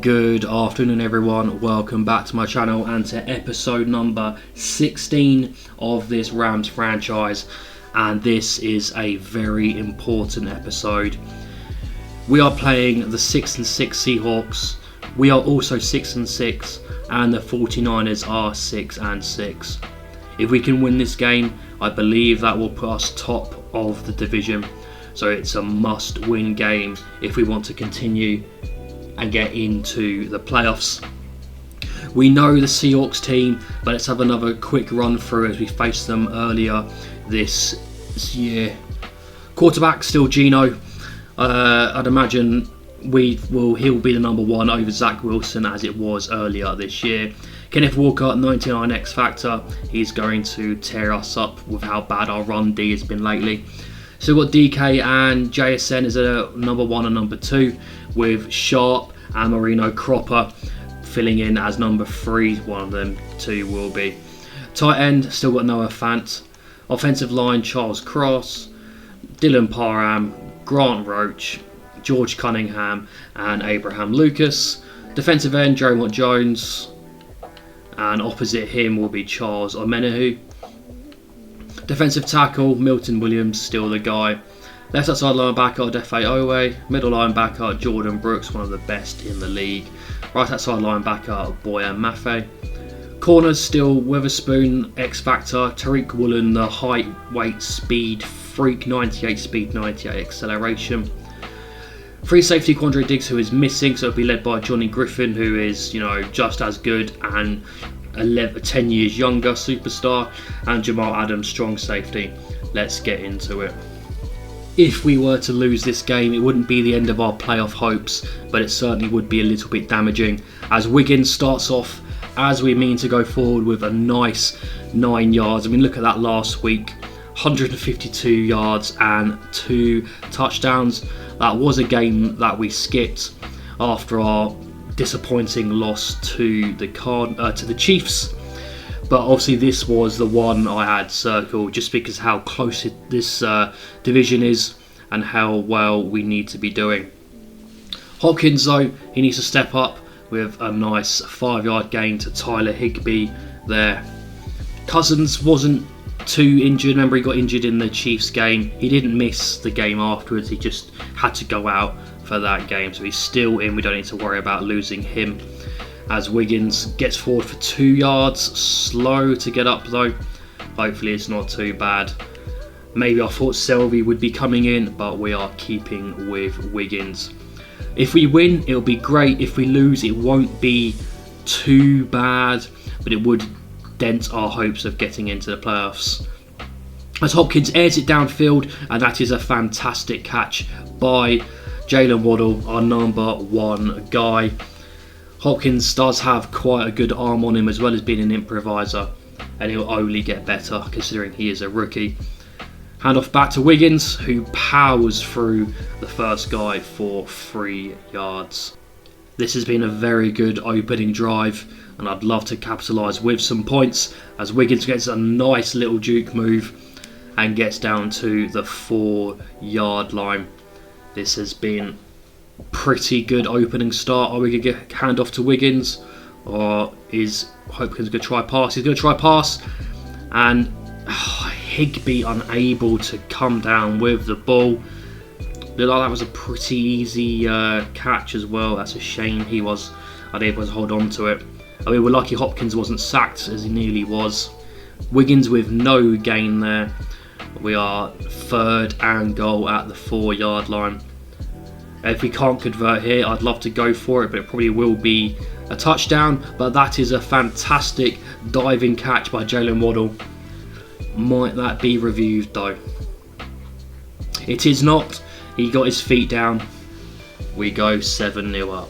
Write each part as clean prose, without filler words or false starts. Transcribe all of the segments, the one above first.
Good afternoon everyone, welcome back to my channel and to episode number 16 of this Rams franchise, and this is a very important episode. We are playing the 6-6 Seahawks. We are also 6-6 and the 49ers are 6-6. If we can win this game, I believe that will put us top of the division. So it's a must-win game if we want to continue and get into the playoffs. We know the Seahawks team, but let's have another quick run through as we faced them earlier this year. Quarterback still Geno. I'd imagine he'll be the number one over Zach Wilson as it was earlier this year. Kenneth Walker, 99 X Factor. He's going to tear us up with how bad our run D has been lately. Still got DK and JSN as a number one and number two, with Sharp and Marino Cropper filling in as number three. One of them two will be. Tight end, still got Noah Fant. Offensive line, Charles Cross, Dylan Parham, Grant Roach, George Cunningham and Abraham Lucas. Defensive end, Jerome Jones. And opposite him will be Charles Omenahu. Defensive tackle, Milton Williams, still the guy. Left outside linebacker, Defe Owe. Middle linebacker, Jordan Brooks, one of the best in the league. Right outside linebacker, Boya Mafe. Corners, still Witherspoon, X Factor. Tariq Woolen, the height, weight, speed freak, 98 speed, 98 acceleration. Free safety, Quandre Diggs, who is missing, so it'll be led by Johnny Griffin, who is, just as good and 10 years younger superstar, and Jamal Adams, strong safety. Let's get into it. If we were to lose this game, it wouldn't be the end of our playoff hopes, but it certainly would be a little bit damaging, as Wiggins starts off as we mean to go forward with a nice 9 yards. I mean, look at that last week, 152 yards and 2 touchdowns. That was a game that we skipped after our disappointing loss to the Chiefs, but obviously this was the one I had circled just because how close this division is and how well we need to be doing. Hopkins, though, he needs to step up with a nice 5-yard gain to Tyler Higbee there. Cousins wasn't too injured. Remember, he got injured in the Chiefs game. He didn't miss the game afterwards, he just had to go out for that game, so he's still in. We don't need to worry about losing him. As Wiggins gets forward for 2 yards, slow to get up though. Hopefully it's not too bad. Maybe I thought Selvey would be coming in, but we are keeping with Wiggins. If we win, it'll be great. If we lose, it won't be too bad, but it would dent our hopes of getting into the playoffs. As Hopkins airs it downfield, and that is a fantastic catch by Jalen Waddle, our number one guy. Hopkins does have quite a good arm on him as well as being an improviser, and he'll only get better considering he is a rookie. Handoff back to Wiggins, who powers through the first guy for 3 yards. This has been a very good opening drive, and I'd love to capitalise with some points as Wiggins gets a nice little juke move and gets down to the 4-yard line. This has been pretty good opening start. Are we going to get hand off to Wiggins, or is Hopkins going to try pass? He's going to try pass, and Higbee unable to come down with the ball. Looked like that was a pretty easy catch as well. That's a shame he was unable to hold on to it. I mean, we're lucky Hopkins wasn't sacked as he nearly was. Wiggins with no gain there. We are 3rd and goal at the 4-yard line. If we can't convert here, I'd love to go for it, but it probably will be a touchdown. But that is a fantastic diving catch by Jalen Waddle. Might that be reviewed though? It is not. He got his feet down. We go 7-0 up.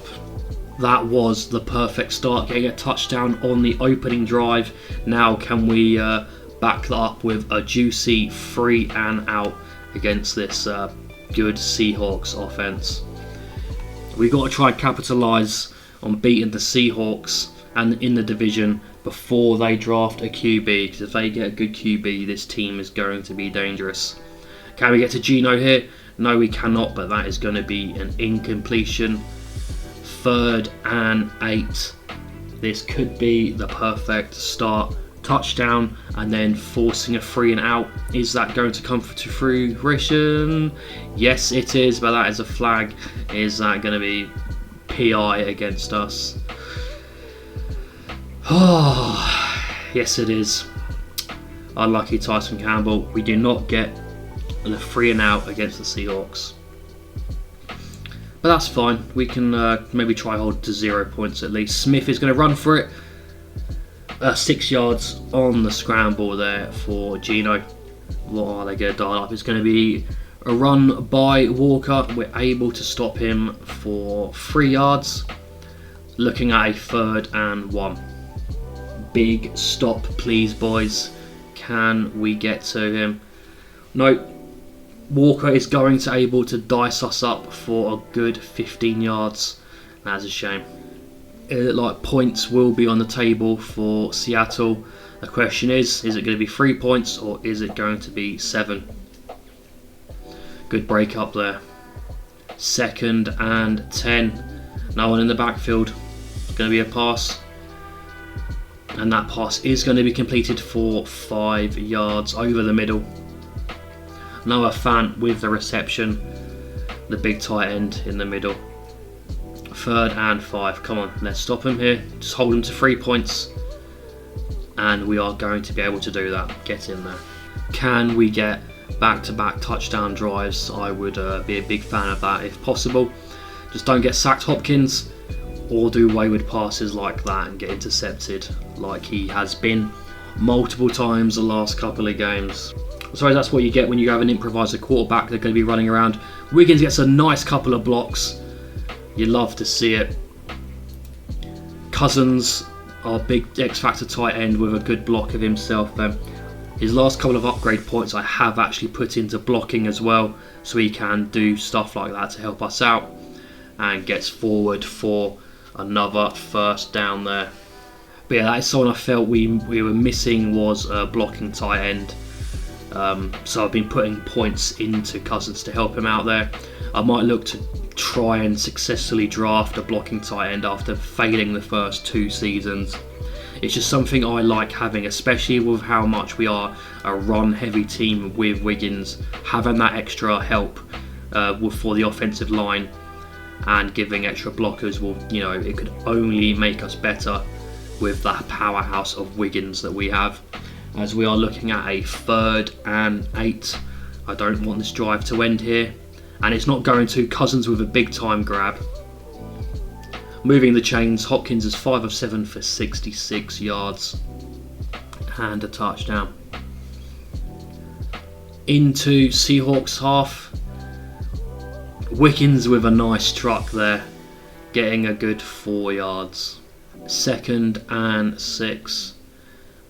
That was the perfect start, getting a touchdown on the opening drive. Now can we back that up with a juicy 3 and out against this good Seahawks offense? We've got to try and capitalise on beating the Seahawks and in the division before they draft a QB, because if they get a good QB, this team is going to be dangerous. Can we get to Geno here? No, we cannot, but that is going to be an incompletion. 3rd and 8. This could be the perfect start. Touchdown and then forcing a 3 and out. Is that going to come to fruition? Yes, it is, but that is a flag. Is that going to be PI against us? Oh, yes, it is. Unlucky Tyson Campbell. We do not get the 3 and out against the Seahawks. But that's fine. We can maybe try hold to 0 points at least. Smith is going to run for it. 6 yards on the scramble there for Gino. What are they going to dial up? It's going to be a run by Walker. We're able to stop him for 3 yards. Looking at a 3rd and 1. Big stop, please, boys. Can we get to him? No. Walker is going to able to dice us up for a good 15 yards. That's a shame. It looked like points will be on the table for Seattle. The question is it going to be 3 points or is it going to be 7? Good break up there. 2nd and 10. No one in the backfield. It's going to be a pass. And that pass is going to be completed for 5 yards over the middle. Noah Fant with the reception. The big tight end in the middle. 3rd and 5. Come on, let's stop him here. Just hold him to 3 points. And we are going to be able to do that. Get in there. Can we get back-to-back touchdown drives? I would be a big fan of that if possible. Just don't get sacked, Hopkins, or do wayward passes like that and get intercepted like he has been multiple times the last couple of games. I suppose that's what you get when you have an improviser quarterback. They're going to be running around. Wiggins gets a nice couple of blocks. You love to see it. Cousins, our big X-Factor tight end, with a good block of himself. His last couple of upgrade points I have actually put into blocking as well, so he can do stuff like that to help us out, and gets forward for another 1st down there. But yeah, that is someone I felt we were missing, was a blocking tight end. So I've been putting points into Cousins to help him out there. I might look to try and successfully draft a blocking tight end after failing the first 2 seasons. It's just something I like having, especially with how much we are a run-heavy team with Wiggins. Having that extra help for the offensive line and giving extra blockers will, it could only make us better with that powerhouse of Wiggins that we have. As we are looking at a 3rd and 8. I don't want this drive to end here. And it's not going to. Cousins with a big time grab. Moving the chains. Hopkins is 5 of 7 for 66 yards. And a touchdown. Into Seahawks half. Wiggins with a nice truck there. Getting a good 4 yards. 2nd and 6.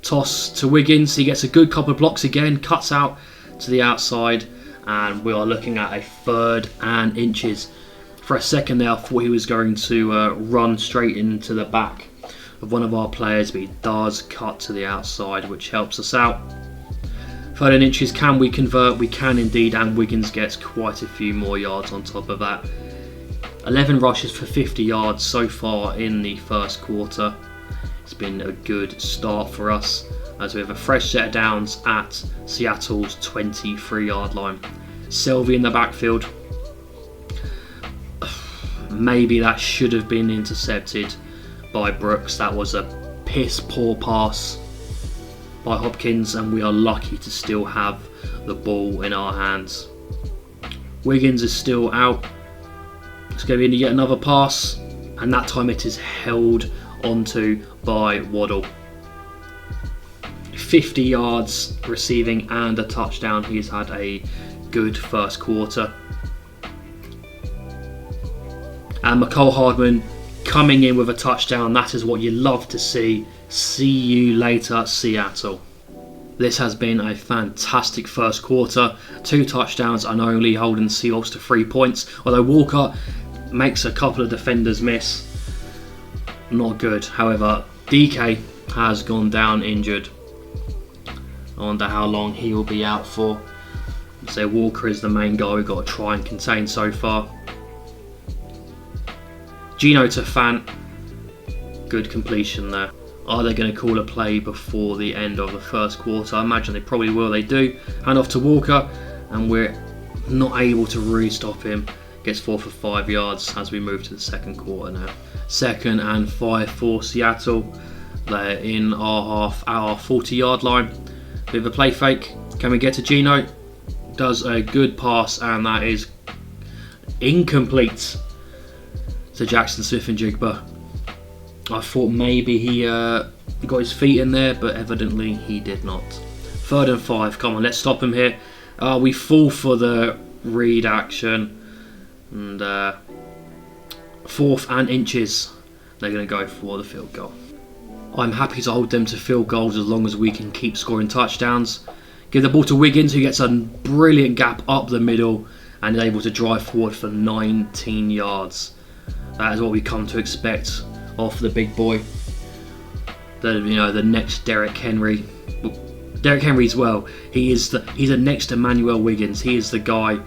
Toss to Wiggins. He gets a good couple of blocks again. Cuts out to the outside. And we are looking at a 3rd and inches. For a second there, I thought he was going to run straight into the back of one of our players, but he does cut to the outside, which helps us out. 3rd and inches, can we convert? We can indeed, and Wiggins gets quite a few more yards on top of that. 11 rushes for 50 yards so far in the first quarter. It's been a good start for us, as we have a fresh set of downs at Seattle's 23-yard line. Selvey in the backfield. Maybe that should have been intercepted by Brooks. That was a piss poor pass by Hopkins, and we are lucky to still have the ball in our hands. Wiggins is still out. It's going to be yet another pass, and that time it is held onto by Waddle. 50 yards receiving and a touchdown. He's had a good first quarter. And McCole Hardman coming in with a touchdown. That is what you love to see. See you later, Seattle. This has been a fantastic first quarter. 2 touchdowns and only holding Seahawks to 3 points. Although Walker makes a couple of defenders miss. Not good. However, DK has gone down injured. I wonder how long he will be out for. So Walker is the main guy we've got to try and contain so far. Gino to Fant. Good completion there. Are they going to call a play before the end of the first quarter? I imagine they probably will. They do. Hand off to Walker, and we're not able to really stop him. Gets 4 for 5 yards as we move to the second quarter now. 2nd and 5 for Seattle. They're in our 40-yard line. Bit of a play fake. Can we get to Gino? Does a good pass, and that is incomplete to Jackson Smith-Njigba. I thought maybe he got his feet in there, but evidently he did not. 3rd and 5. Come on, let's stop him here. We fall for the read action. And 4th and inches. They're going to go for the field goal. I'm happy to hold them to field goals as long as we can keep scoring touchdowns. Give the ball to Wiggins, who gets a brilliant gap up the middle and is able to drive forward for 19 yards. That is what we come to expect off the big boy. The next Derrick Henry. Derrick Henry as well. He's the next Emmanuel Wiggins. He is the guy,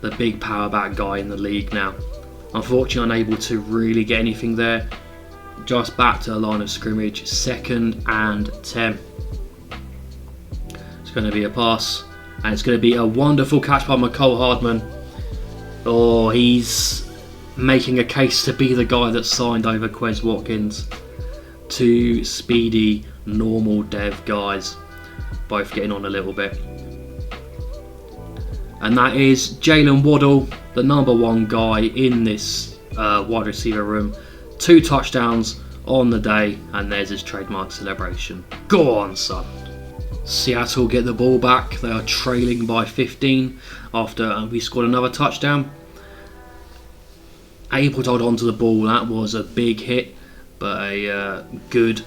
the big power back guy in the league now. Unfortunately, unable to really get anything there. Just back to the line of scrimmage. 2nd and 10. It's going to be a pass, and it's going to be a wonderful catch by Mecole Hardman. Oh, he's making a case to be the guy that signed over Quez Watkins. 2 speedy, normal dev guys, both getting on a little bit. And that is Jalen Waddle, the number 1 guy in this wide receiver room. 2 touchdowns on the day, and there's his trademark celebration. Go on, son. Seattle get the ball back. They are trailing by 15 after we scored another touchdown. Able to hold on to the ball. That was a big hit, but a good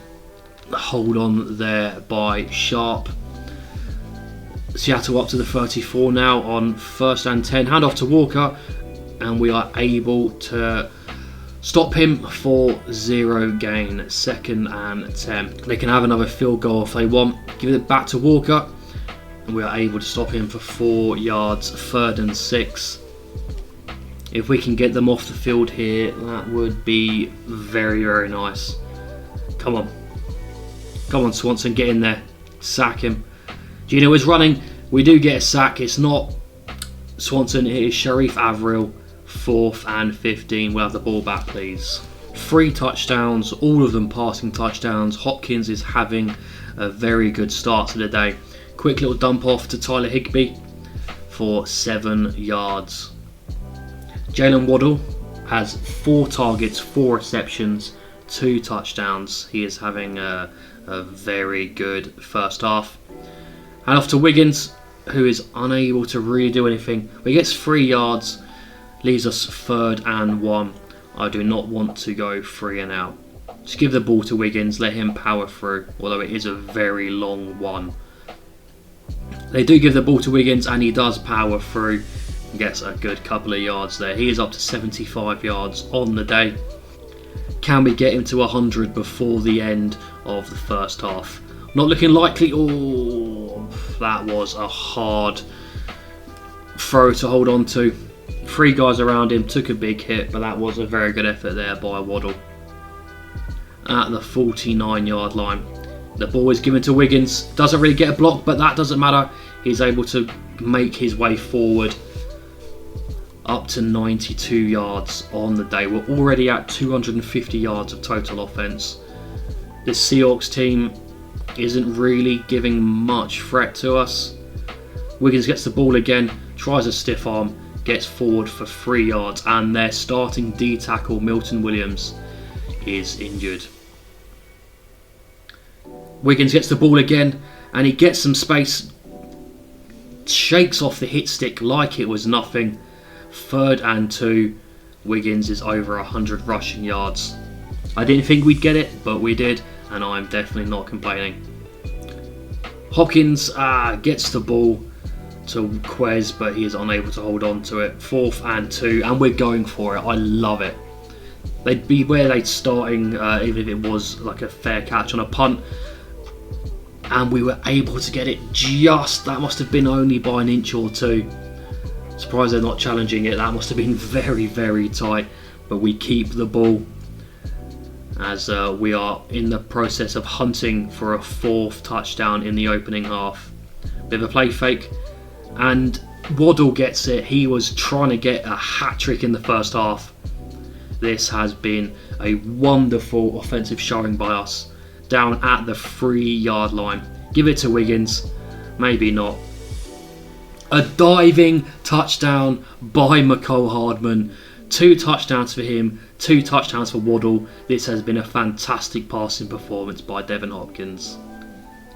hold on there by Sharp. Seattle up to the 34 now on 1st and 10. Hand off to Walker, and we are able to stop him for 0 gain. 2nd and 10. They can have another field goal if they want. Give it back to Walker, and we are able to stop him for 4 yards. 3rd and 6. If we can get them off the field here, that would be very, very nice. Come on. Come on, Swanson, get in there. Sack him. Gino is running. We do get a sack. It's not Swanson, it is Sharif Avril. 4th and 15. We'll have the ball back, please. 3 touchdowns, all of them passing touchdowns. Hopkins is having a very good start to the day. Quick little dump off to Tyler Higbee for 7 yards. Jalen Waddle has 4 targets, 4 receptions, 2 touchdowns. He is having a very good first half. And off to Wiggins, who is unable to really do anything. But he gets 3 yards, leaves us 3rd and 1. I do not want to go 3 and out. Just give the ball to Wiggins, let him power through, although it is a very long one. They do give the ball to Wiggins, and he does power through. Gets a good couple of yards there. He is up to 75 yards on the day. Can we get him to 100 before the end of the first half? Not looking likely. Oh, that was a hard throw to hold on to. 3 guys around him, took a big hit, but that was a very good effort there by Waddle. At the 49-yard line. The ball is given to Wiggins. Doesn't really get a block, but that doesn't matter. He's able to make his way forward. Up to 92 yards on the day. We're already at 250 yards of total offense. This Seahawks team isn't really giving much threat to us. Wiggins gets the ball again, tries a stiff arm, gets forward for 3 yards, and their starting D tackle Milton Williams is injured. Wiggins gets the ball again, and he gets some space, shakes off the hit stick like it was nothing. 3rd and 2. Wiggins is over 100 rushing yards. I didn't think we'd get it, but we did, and I'm definitely not complaining. Hopkins gets the ball to Quez, but he is unable to hold on to it. 4th and 2, and we're going for it. I love it. They'd be where they'd starting, even if it was like a fair catch on a punt. And we were able to get it just, that must have been only by an inch or 2. Surprised they're not challenging it. That must have been very, very tight. but we keep the ball as we are in the process of hunting for a 4th touchdown in the opening half. Bit of a play fake, and Waddle gets it. He was trying to get a hat trick in the first half. This has been a wonderful offensive showing by us, down at the 3-yard line. Give it to Wiggins, maybe not. A diving touchdown by Mecole Hardman. 2 touchdowns for him, 2 touchdowns for Waddle. This has been a fantastic passing performance by Devin Hopkins.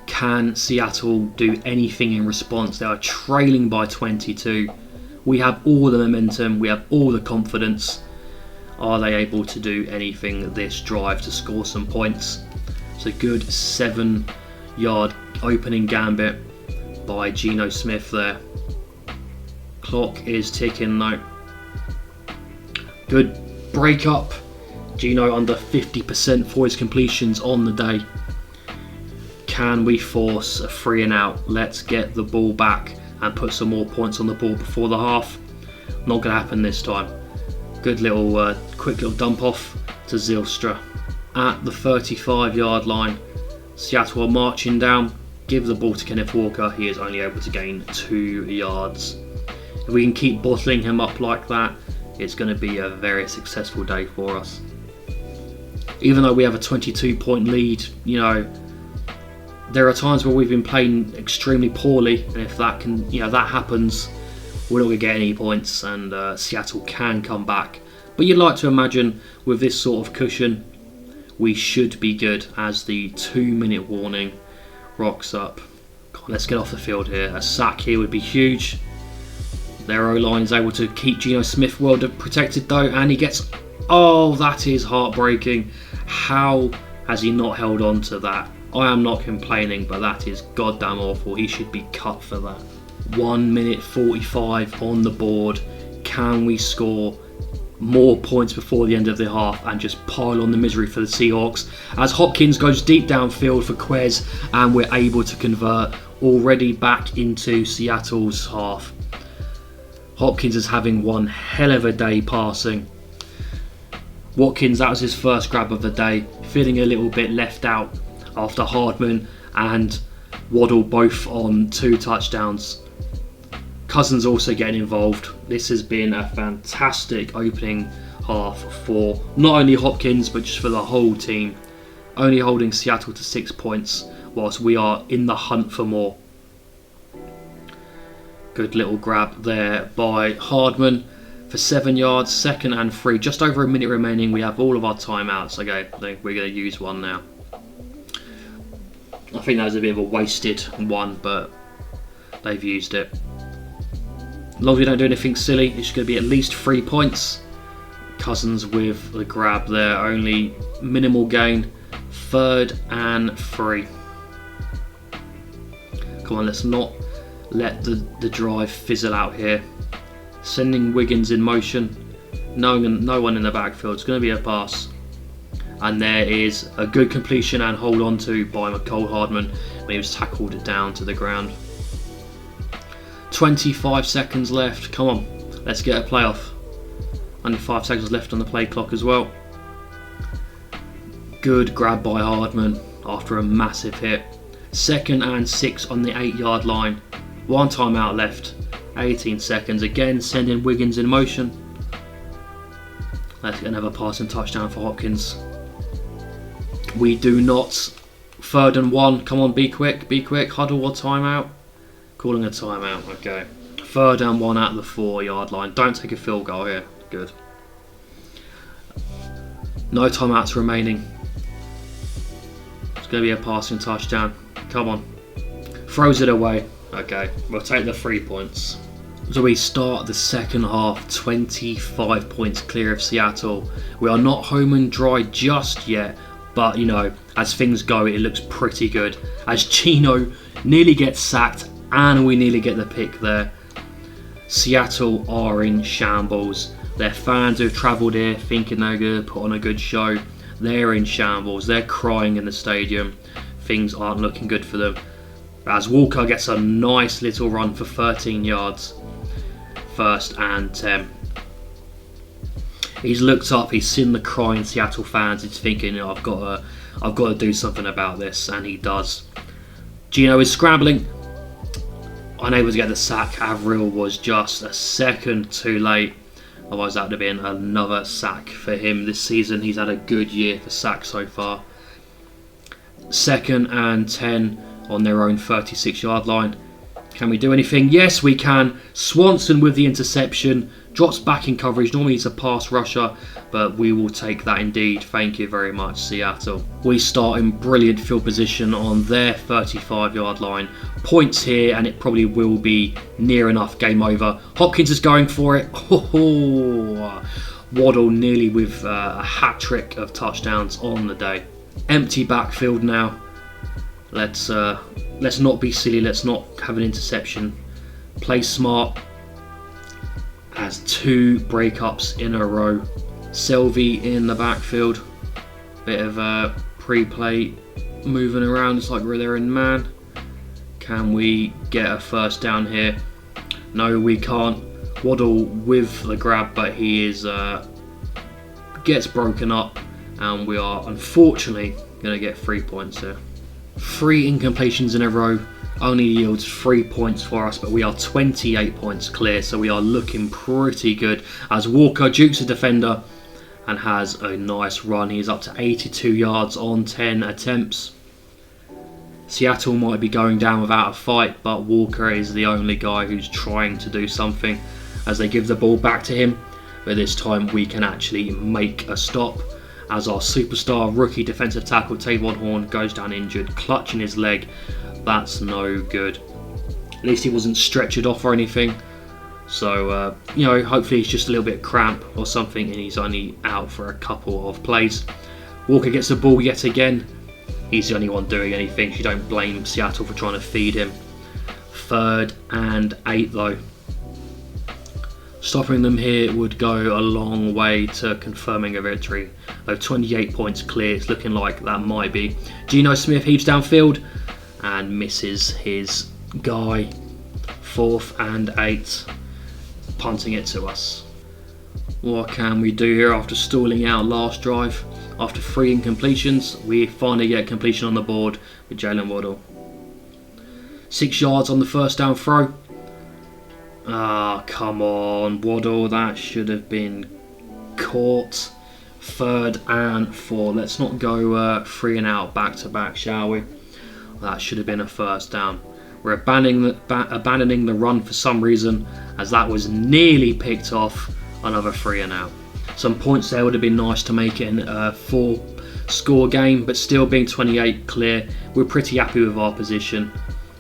Can Seattle do anything in response? They are trailing by 22. We have all the momentum, we have all the confidence. Are they able to do anything this drive to score some points? It's a good 7-yard opening gambit by Geno Smith there. Clock is ticking though. Good break up. Geno under 50% for his completions on the day. Can we force a 3 and out? Let's get the ball back and put some more points on the board before the half. Not going to happen this time. Good little, quick little dump off to Zylstra. At the 35-yard line, Seattle are marching down. Give the ball to Kenneth Walker. He is only able to gain 2 yards. If we can keep bottling him up like that, it's going to be a very successful day for us. Even though we have a 22-point lead, you know, there are times where we've been playing extremely poorly, and if that happens, we're not going to get any points, and Seattle can come back. But you'd like to imagine with this sort of cushion, we should be good as the 2-minute warning rocks up. Come on, let's get off the field here. A sack here would be huge. Their O-line is able to keep Geno Smith well protected though, and he gets... Oh, that is heartbreaking. How has he not held on to that? I am not complaining, but that is goddamn awful. He should be cut for that. 1 minute 45 on the board. Can we score more points before the end of the half and just pile on the misery for the Seahawks? As Hopkins goes deep downfield for Quez, and we're able to convert already back into Seattle's half. Hopkins is having one hell of a day passing. Watkins, that was his first grab of the day, feeling a little bit left out after Hardman and Waddle both on 2 touchdowns. Cousins also getting involved. This has been a fantastic opening half for not only Hopkins but just for the whole team. Only holding Seattle to 6 points whilst we are in the hunt for more. Good little grab there by Hardman for 7 yards, 2nd and 3. Just over a minute remaining. We have all of our timeouts. Okay, we're going to use one now. I think that was a bit of a wasted one, but they've used it. As long as we don't do anything silly, it's going to be at least 3 points. Cousins with the grab there, only minimal gain. 3rd and 3. Come on, let's not let the drive fizzle out here. Sending Wiggins in motion. No one in the backfield. It's going to be a pass. And there is a good completion and hold on to by Mecole Hardman when he was tackled down to the ground. 25 seconds left. Come on, let's get a playoff. Only 5 seconds left on the play clock as well. Good grab by Hardman after a massive hit. 2nd and 6 on the 8-yard line. 1 timeout left. 18 seconds. Again, sending Wiggins in motion. Let's get another passing touchdown for Hopkins. We do not. 3rd and 1. Come on, be quick, be quick. Huddle or timeout? Calling a timeout, okay. 3rd and 1 at the 4-yard line. Don't take a field goal here. Good. No timeouts remaining. It's going to be a passing touchdown. Come on. Throws it away. Okay, we'll take the 3 points. So we start the second half 25 points clear of Seattle. We are not home and dry just yet, but you know, as things go, it looks pretty good. As Geno nearly gets sacked and we nearly get the pick there. Seattle are in shambles. Their fans who have travelled here thinking they're going to put on a good show, they're in shambles. They're crying in the stadium. Things aren't looking good for them. As Walker gets a nice little run for 13 yards. 1st and 10. He's looked up, he's seen the crying Seattle fans, he's thinking, I've got to do something about this, and he does. Gino is scrambling, unable to get the sack. Avril was just a second too late, otherwise that would have been another sack for him this season. He's had a good year for sacks so far. 2nd and 10 on their own 36-yard line. Can we do anything? Yes, we can. Swanson with the interception. Drops back in coverage. Normally he's a pass rusher, but we will take that indeed. Thank you very much, Seattle. We start in brilliant field position on their 35-yard line. Points here, and it probably will be near enough. Game over. Hopkins is going for it. Waddle nearly with a hat-trick of touchdowns on the day. Empty backfield now. Let's not be silly. Let's not have an interception. Play smart. Has 2 breakups in a row. Selvey in the backfield. Bit of a pre-play moving around. It's like we're there in man. Can we get a first down here? No, we can't. Waddle with the grab, but he is gets broken up, and we are unfortunately going to get 3 points here. 3 incompletions in a row only yields 3 points for us, but we are 28 points clear, so we are looking pretty good as Walker jukes a defender and has a nice run. He's up to 82 yards on 10 attempts. Seattle might be going down without a fight, but Walker is the only guy who's trying to do something as they give the ball back to him, but this time we can actually make a stop as our superstar rookie defensive tackle Tavon Horn goes down injured, clutching his leg. That's no good. At least he wasn't stretchered off or anything. So, hopefully he's just a little bit cramp or something and he's only out for a couple of plays. Walker gets the ball yet again. He's the only one doing anything. You don't blame Seattle for trying to feed him. 3rd and 8 though. Stopping them here would go a long way to confirming a victory. Though 28 points clear, it's looking like that might be. Geno Smith heaves downfield and misses his guy. 4th and 8. Punting it to us. What can we do here after stalling out last drive? After 3 incompletions, we finally get completion on the board with Jalen Waddle. 6 yards on the first down throw. Ah, come on, Waddle, that should have been caught. 3rd and 4. Let's not go 3 and out back to back, shall we? That should have been a first down. We're abandoning the run for some reason, as that was nearly picked off. Another 3 and out. Some points there would have been nice to make it in a 4-score game, but still being 28 clear, we're pretty happy with our position.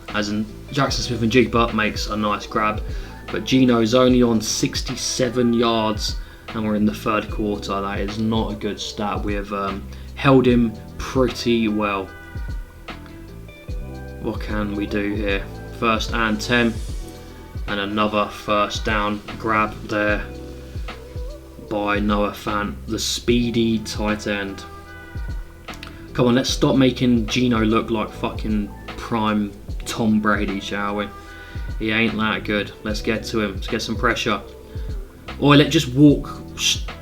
As in Jackson Smith and Jigba makes a nice grab, but Geno's only on 67 yards, and we're in the 3rd quarter. That is not a good stat. We have held him pretty well. What can we do here? 1st and 10, and another first down grab there by Noah Fant, the speedy tight end. Come on, let's stop making Geno look like fucking prime Tom Brady, shall we? He ain't that good. Let's get to him. Let's get some pressure. Or let just walk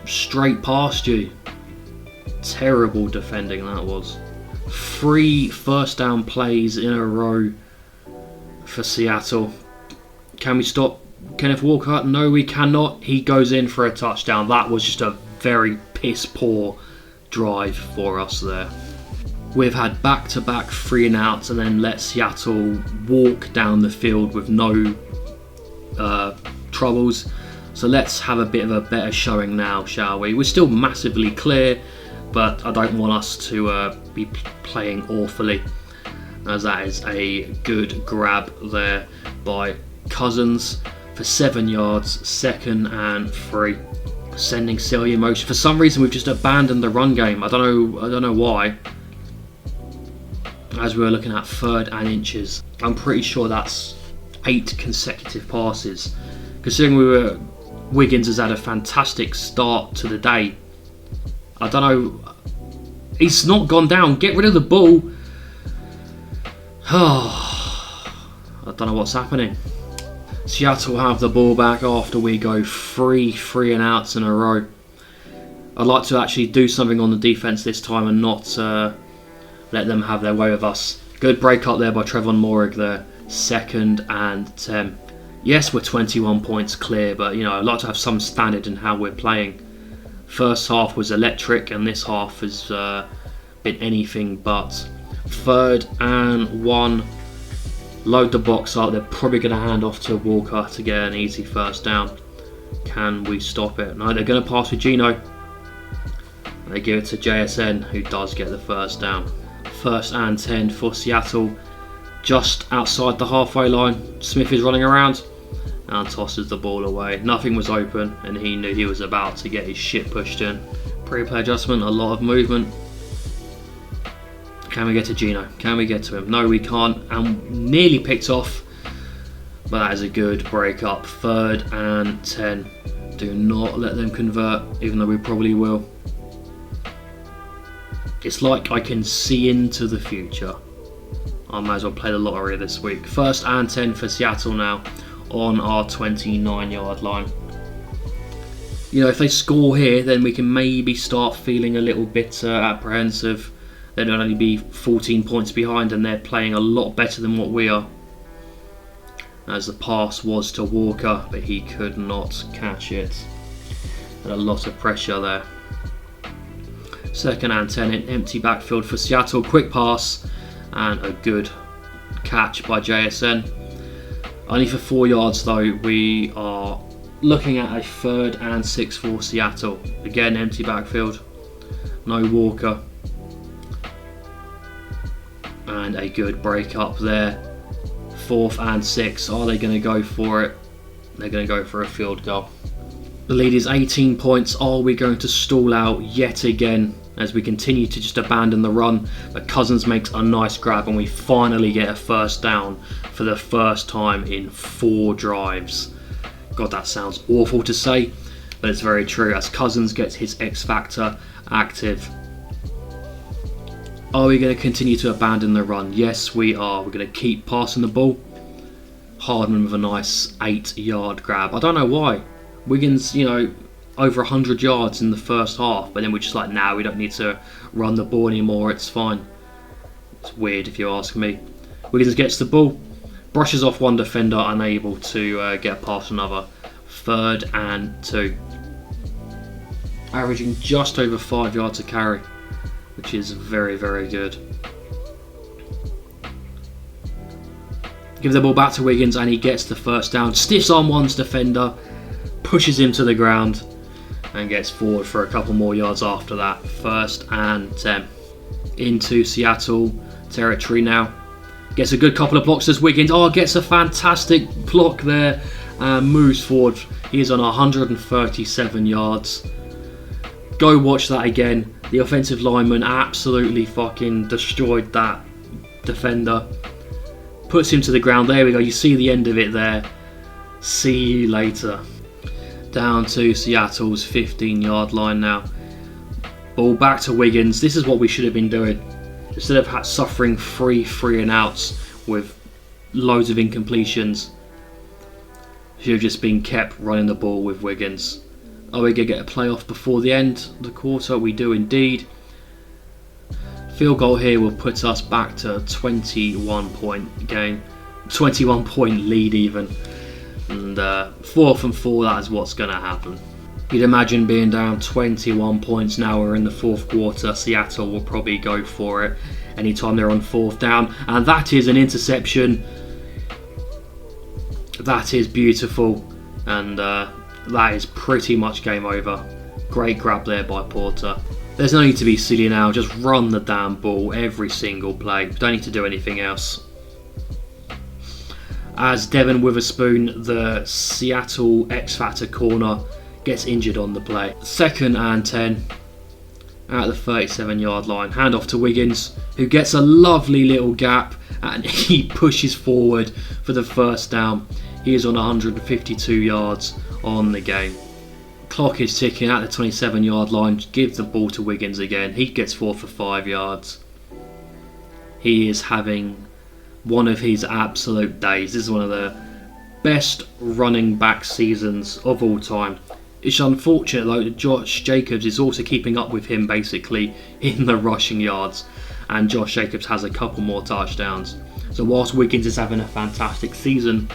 straight past you. Terrible defending that was. 3 first down plays in a row for Seattle. Can we stop Kenneth Walker? No, we cannot. He goes in for a touchdown. That was just a very piss poor drive for us there. We've had back-to-back 3 and outs and then let Seattle walk down the field with no troubles. So let's have a bit of a better showing now, shall we? We're still massively clear, but I don't want us to be playing awfully, as that is a good grab there by Cousins for 7 yards. 2nd and 3. Sending Celia in motion. For some reason, we've just abandoned the run game. I don't know why. As we were looking at 3rd and inches, I'm pretty sure that's 8 consecutive passes. Considering Wiggins has had a fantastic start to the day. I don't know. He's not gone down. Get rid of the ball. I don't know what's happening. Seattle have the ball back after we go 3 and outs in a row. I'd like to actually do something on the defence this time and not let them have their way with us. Good break up there by Trevon Morig there. 2nd and 10. Yes, we're 21 points clear, but you know, I'd like to have some standard in how we're playing. First half was electric, and this half has been anything but. 3rd and 1. Load the box up. They're probably going to hand off to Walker to get an easy first down. Can we stop it? No, they're going to pass with Gino. They give it to JSN, who does get the first down. 1st and 10 for Seattle. Just outside the halfway line. Smith is running around and tosses the ball away. Nothing was open, and he knew he was about to get his shit pushed in. Pre-play adjustment, a lot of movement. Can we get to Gino? Can we get to him? No, we can't. And nearly picked off, but that is a good break up. 3rd and 10. Do not let them convert, even though we probably will. It's like I can see into the future. I might as well play the lottery this week. 1st and 10 for Seattle now on our 29-yard line. You know, if they score here, then we can maybe start feeling a little bit apprehensive. They'd only be 14 points behind, and they're playing a lot better than what we are. As the pass was to Walker, but he could not catch it. Had a lot of pressure there. 2nd and 10, an empty backfield for Seattle. Quick pass and a good catch by JSN. Only for 4 yards though. We are looking at a 3rd and 6 for Seattle. Again, empty backfield. No Walker. And a good break up there. 4th and 6. Are they going to go for it? They're going to go for a field goal. The lead is 18 points. Are we going to stall out yet again as we continue to just abandon the run? But Cousins makes a nice grab, and we finally get a first down for the first time in 4 drives. God, that sounds awful to say, but it's very true as Cousins gets his X Factor active. Are we going to continue to abandon the run? Yes, we are. We're going to keep passing the ball. Hardman with a nice 8-yard grab. I don't know why. Wiggins, you know, over 100 yards in the first half, but then we're just like, nah, we don't need to run the ball anymore, it's fine. It's weird if you ask me. Wiggins gets the ball, brushes off one defender, unable to get past another. 3rd and 2. Averaging just over 5 yards a carry, which is very, very good. Give the ball back to Wiggins, and he gets the first down. Stiffs on one's defender, pushes him to the ground, and gets forward for a couple more yards after that. 1st and 10. Into Seattle territory now. Gets a good couple of blocks as Wiggins. Oh, gets a fantastic block there and moves forward. He is on 137 yards. Go watch that again. The offensive lineman absolutely fucking destroyed that defender. Puts him to the ground. There we go. You see the end of it there. See you later. Down to Seattle's 15-yard line now. Ball back to Wiggins. This is what we should have been doing. Instead of suffering 3 and outs with loads of incompletions, should have just been kept running the ball with Wiggins. Are we going to get a playoff before the end of the quarter? We do indeed. Field goal here will put us back to a 21 point game. 21 point lead even. And 4th and 4, that is what's going to happen. You'd imagine being down 21 points now. We're in the 4th quarter. Seattle will probably go for it anytime they're on 4th down. And that is an interception. That is beautiful. And that is pretty much game over. Great grab there by Porter. There's no need to be silly now. Just run the damn ball every single play. Don't need to do anything else. As Devin Witherspoon, the Seattle X Factor corner, gets injured on the play. 2nd and 10 at the 37-yard line. Hand off to Wiggins, who gets a lovely little gap, and he pushes forward for the first down. He is on 152 yards on the game. Clock is ticking at the 27-yard line. Give the ball to Wiggins again. He gets 4 for 5 yards. He is having one of his absolute days. This is one of the best running back seasons of all time. It's unfortunate though that Josh Jacobs is also keeping up with him basically in the rushing yards, and Josh Jacobs has a couple more touchdowns. So whilst Wiggins is having a fantastic season,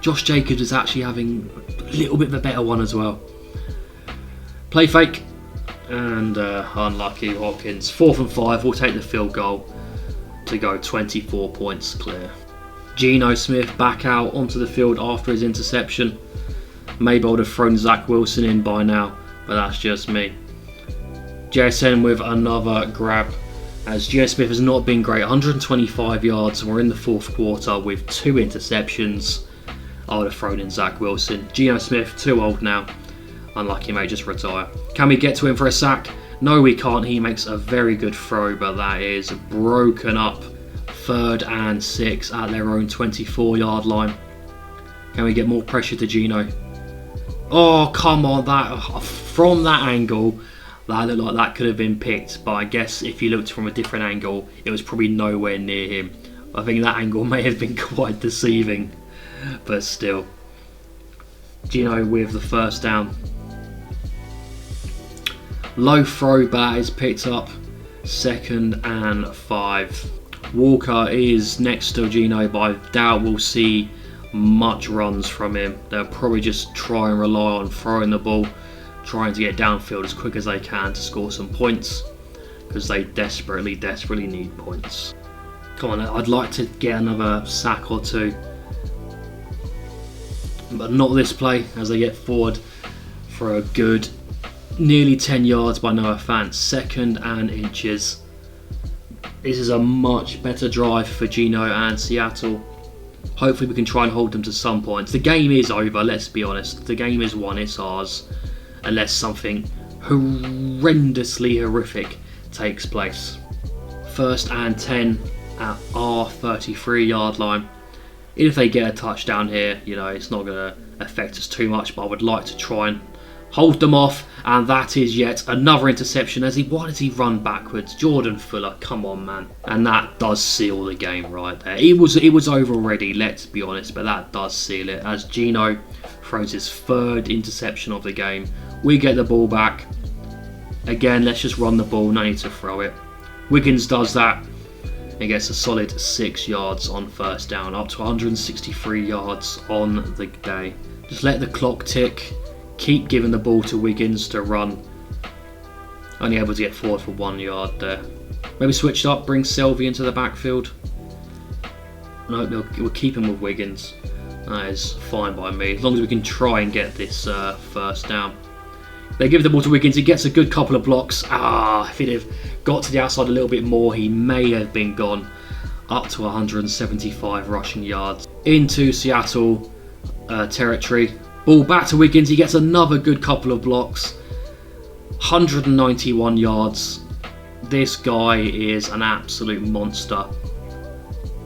Josh Jacobs is actually having a little bit of a better one as well. Play fake, and unlucky Hopkins. 4th and 5, we'll take the field goal to go 24 points clear. Geno Smith back out onto the field after his interception. Maybe I would have thrown Zach Wilson in by now, but that's just me. JSN with another grab, as Geno Smith has not been great. 125 yards, we're in the 4th quarter with 2 interceptions. I would have thrown in Zach Wilson. Geno Smith, too old now. Unlucky, may just retire. Can we get to him for a sack? No, we can't. He makes a very good throw, but that is broken up. 3rd and 6 at their own 24-yard line. Can we get more pressure to Geno? Oh, come on. From that angle, that looked like that could have been picked, but I guess if you looked from a different angle, it was probably nowhere near him. I think that angle may have been quite deceiving, but still. Geno with the 1st down. Low throw, but that is picked up. 2nd and 5. Walker is next to Geno, but I doubt we'll see much runs from him. They'll probably just try and rely on throwing the ball, trying to get downfield as quick as they can to score some points, because they desperately need points. Come on, I'd like to get another sack or 2, but not this play, as they get forward for a good nearly 10 yards by Noah Fant. 2nd and inches. This is a much better drive for Geno and Seattle. Hopefully we can try and hold them to some points. The game is over, let's be honest. The game is won, it's ours. Unless something horrendously horrific takes place. 1st and 10 at our 33-yard line. If they get a touchdown here, it's not going to affect us too much, but I would like to try and hold them off, and that is yet another interception. Why does he run backwards? Jordan Fuller, come on, man. And that does seal the game right there. It was over already, let's be honest, but that does seal it, as Geno throws his 3rd interception of the game. We get the ball back. Again, let's just run the ball, no need to throw it. Wiggins does that and gets a solid 6 yards on 1st down, up to 163 yards on the day. Just let the clock tick. Keep giving the ball to Wiggins to run. Only able to get forward for 1 yard there. Maybe switch up, bring Selvey into the backfield. No, we'll keep him with Wiggins. That is fine by me, as long as we can try and get this 1st down. They give the ball to Wiggins, he gets a good couple of blocks. If he'd have got to the outside a little bit more, he may have been gone. Up to 175 rushing yards. Into Seattle territory. Ball back to Wiggins, he gets another good couple of blocks. 191 yards. This guy is an absolute monster.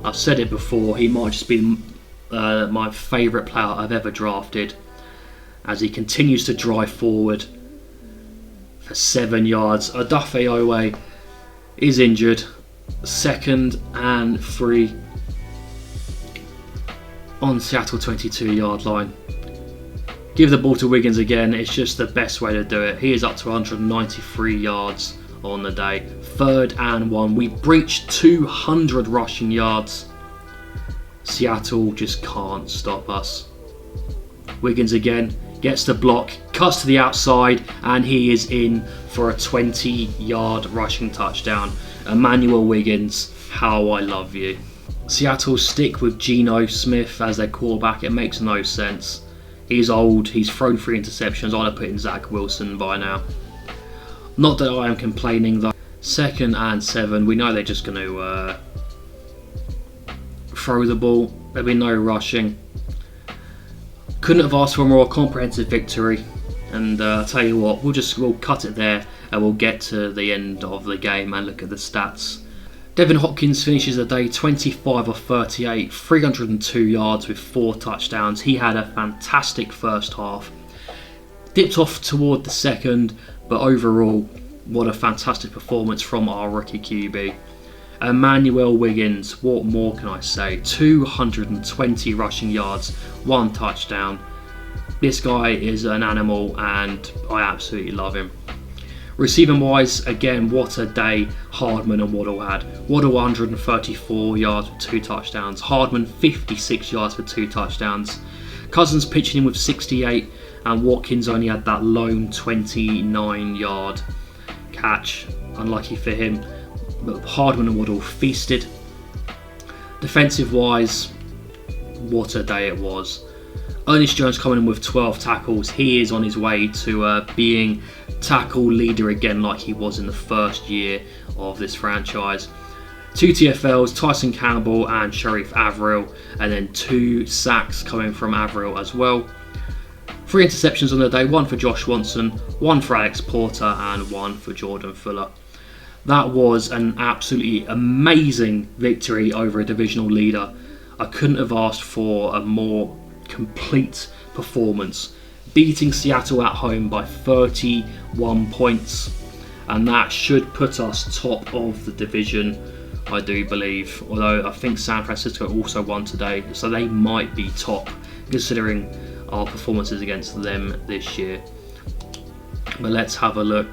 I've said it before, he might just be my favourite player I've ever drafted, as he continues to drive forward for 7 yards. Odafe Owe is injured. 2nd and 3 on Seattle 22-yard line. Give the ball to Wiggins again, it's just the best way to do it. He is up to 193 yards on the day. 3rd and 1. We breached 200 rushing yards. Seattle just can't stop us. Wiggins again, gets the block, cuts to the outside, and he is in for a 20-yard rushing touchdown. Emmanuel Wiggins, how I love you. Seattle stick with Geno Smith as their quarterback. It makes no sense. He's old, he's thrown 3 interceptions. I'd have put in Zach Wilson by now. Not that I am complaining though. 2nd and 7. We know they're just going to throw the ball. There'll be no rushing. Couldn't have asked for a more comprehensive victory. And I'll tell you what, we'll cut it there and we'll get to the end of the game and look at the stats. Devin Hopkins finishes the day 25 of 38, 302 yards with 4 touchdowns. He had a fantastic first half. Dipped off toward the second, but overall, what a fantastic performance from our rookie QB. Emmanuel Wiggins, what more can I say? 220 rushing yards, 1 touchdown. This guy is an animal and I absolutely love him. Receiving wise, again, what a day Hardman and Waddle had. Waddle 134 yards with 2 touchdowns. Hardman 56 yards for 2 touchdowns. Cousins pitching in with 68, and Watkins only had that lone 29-yard catch. Unlucky for him. But Hardman and Waddle feasted. Defensive wise, what a day it was. Ernest Jones coming in with 12 tackles. He is on his way to being tackle leader again like he was in the first year of this franchise. 2 TFLs, Tyson Campbell and Sharif Averill, and then 2 sacks coming from Averill as well. 3 interceptions on the day, 1 for Josh Swanson, 1 for Alex Porter and 1 for Jordan Fuller. That was an absolutely amazing victory over a divisional leader. I couldn't have asked for a more complete performance, beating Seattle at home by 31 points, and that should put us top of the division, I do believe, although I think San Francisco also won today, so they might be top considering our performances against them this year. But let's have a look.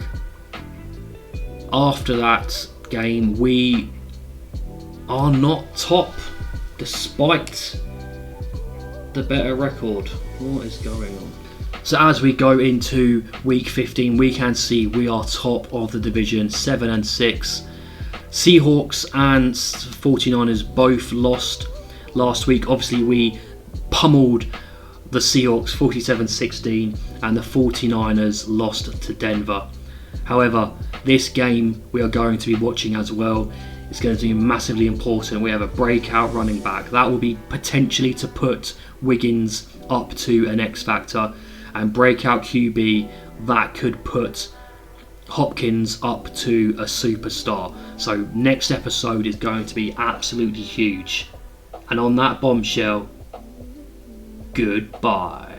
After that game, we are not top despite the better record. What is going on? So as we go into week 15, we can see we are top of the division, 7-6. Seahawks and 49ers both lost last week. Obviously we pummeled the Seahawks 47-16 and the 49ers lost to Denver. However, this game we are going to be watching as well. It's going to be massively important. We have a breakout running back. That will be potentially to put Wiggins up to an X factor, and breakout QB that could put Hopkins up to a superstar. So next episode is going to be absolutely huge. And on that bombshell, goodbye.